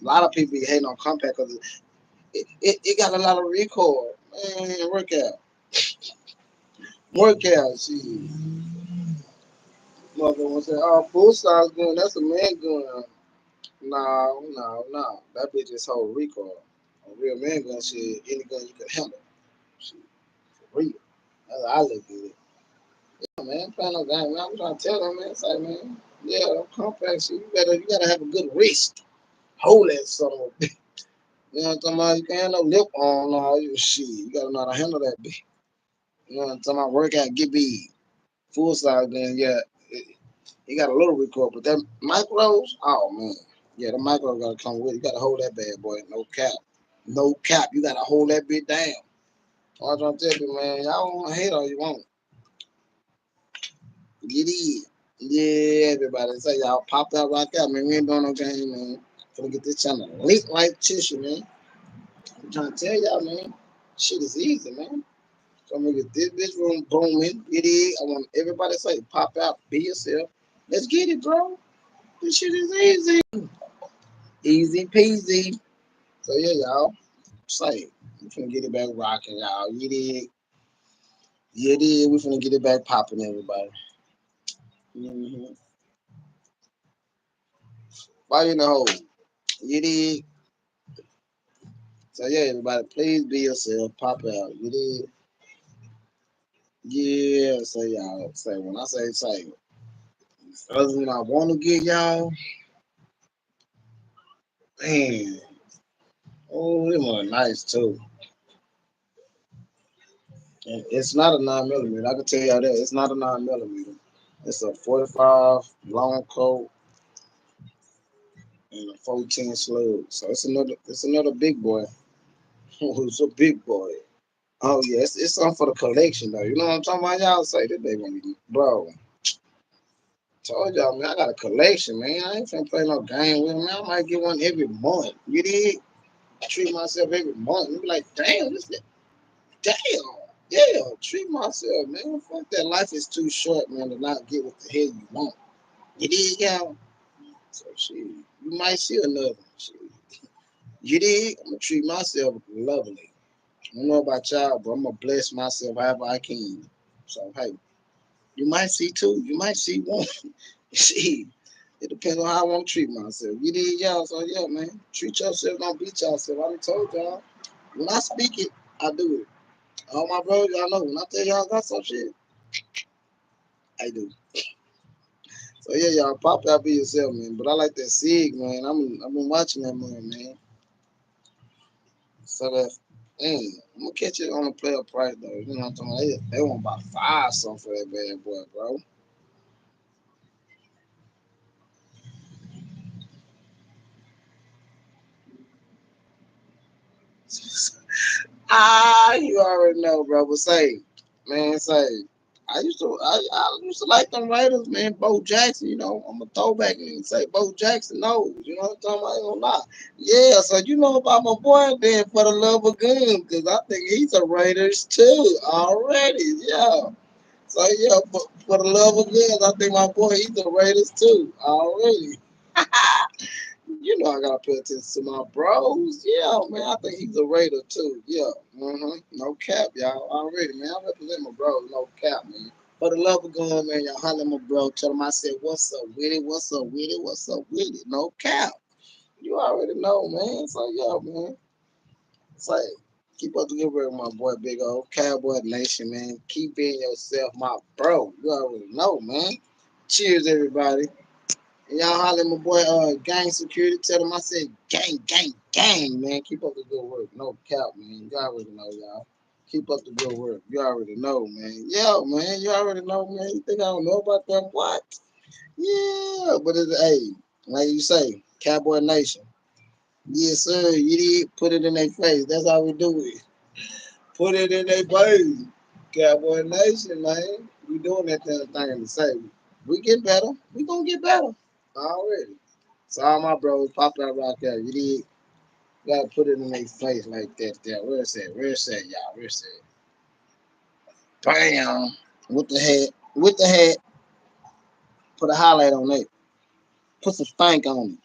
A lot of people be hating on compact because it got a lot of recoil. Man, work out. See, mother say, "Oh, full size gun, that's a man gun." No, no, no. That bitch just hold recoil. A real man gun shit, any gun you can handle. Shit, for real. That's how I look at it. Yeah, man, playing no game, man. I'm trying to tell them, man. Say, man, yeah, them compact shit, you gotta have a good wrist. Hold that son of a bitch. You know what I'm talking about? You can't have no lip on all your shit. You gotta know how to handle that bitch. You know what I'm talking about? Work out, get big. Full size gun, yeah. It got a little recoil, but that micros, oh man. Yeah, the micro gotta come with it. You gotta hold that bad boy. No cap. No cap. You gotta hold that bit down. I'm trying to tell you, man, y'all want to hate all you want. Get in. Yeah, everybody. Say y'all pop out, rock out, man. We ain't doing no game, man. Gonna get this channel lit like tissue, man. I'm trying to tell y'all, man. Shit is easy, man. So I'm gonna get this bitch room booming. Get in. I want everybody to say, pop out, be yourself. Let's get it, bro. This shit is easy. Easy peasy. So yeah, y'all. Say, we finna get it back rocking, y'all. You did. You did. We finna get it back popping, everybody. Mm-hmm. Fight in the hole. You did. So yeah, everybody, please be yourself. Pop out. You did. Yeah. So y'all. Say when I say. Other than I want to get y'all, man. Oh, them are nice too. And it's not a 9 millimeter. I can tell y'all that it's not a 9 millimeter. It's a 45 long coat and a 14 slug. So it's another big boy. It's a big boy. Oh yeah, it's something for the collection though. You know what I'm talking about? Y'all say that they gonna be bro. Told y'all, man, I got a collection, man. I ain't finna play no game with them. Man, I might get one every month. You did? I treat myself every month. You be like, damn, damn. Yeah, treat myself, man. Fuck that. Life is too short, man, to not get what the hell you want. You did, y'all? So shit, you might see another. Shit. You did? I'm gonna treat myself lovely. I don't know about y'all, but I'm gonna bless myself however I can. So hey, you might see two, you might see one. See, it depends on how I want to treat myself. You did, y'all. So yeah, man, treat yourself, don't beat yourself. I done told y'all. When I speak it, I do it. All my brothers, y'all know. When I tell y'all I got some shit, I do. So yeah, y'all pop out, be yourself, man. But I like that Sig, man. I've been watching that movie, man. So that, I'm gonna catch it on the player price though. You know what I'm talking about? They want about five something for that bad boy, bro. You already know, bro. But say, man, say, I used to like them Raiders, man. Bo Jackson, you know, I'm a throwback and say Bo Jackson knows. You know what I'm talking about? I ain't gonna lie. Yeah, so you know about my boy then for the love of gun, because I think he's a Raiders too already. Yeah. So yeah, for the love of guns, I think my boy he's a Raiders too already. You know I gotta pay attention to my bros. Yeah, man, I think he's a Raider too. Yeah, no cap, y'all. Already, man. I represent my bros. No cap, man. For the love of God, man, y'all holler at my bro. Tell him I said, what's up with it? What's up with it? What's up with it? No cap. You already know, man. So yeah, man. It's like keep up the good work, my boy, big old Cowboy Nation, man. Keep being yourself, my bro. You already know, man. Cheers, everybody. And y'all holler at my boy, Gang Security. Tell him I said, gang, gang, gang, man. Keep up the good work. No cap, man. You already know, y'all. Keep up the good work. You already know, man. Yo, man. You already know, man. You think I don't know about that? What? Yeah, but it's, hey, like you say, Cowboy Nation. Yes, sir. You did put it in their face. That's how we do it. Put it in their face. Cowboy Nation, man. We doing that thing to say. We get better. We gonna get better. Already. So all my bros pop that rock out. You did. Gotta put it in their face like that there. Where's that? Where's that, y'all? Where's that? Bam. With the hat. With the hat. Put a highlight on it. Put some stank on it.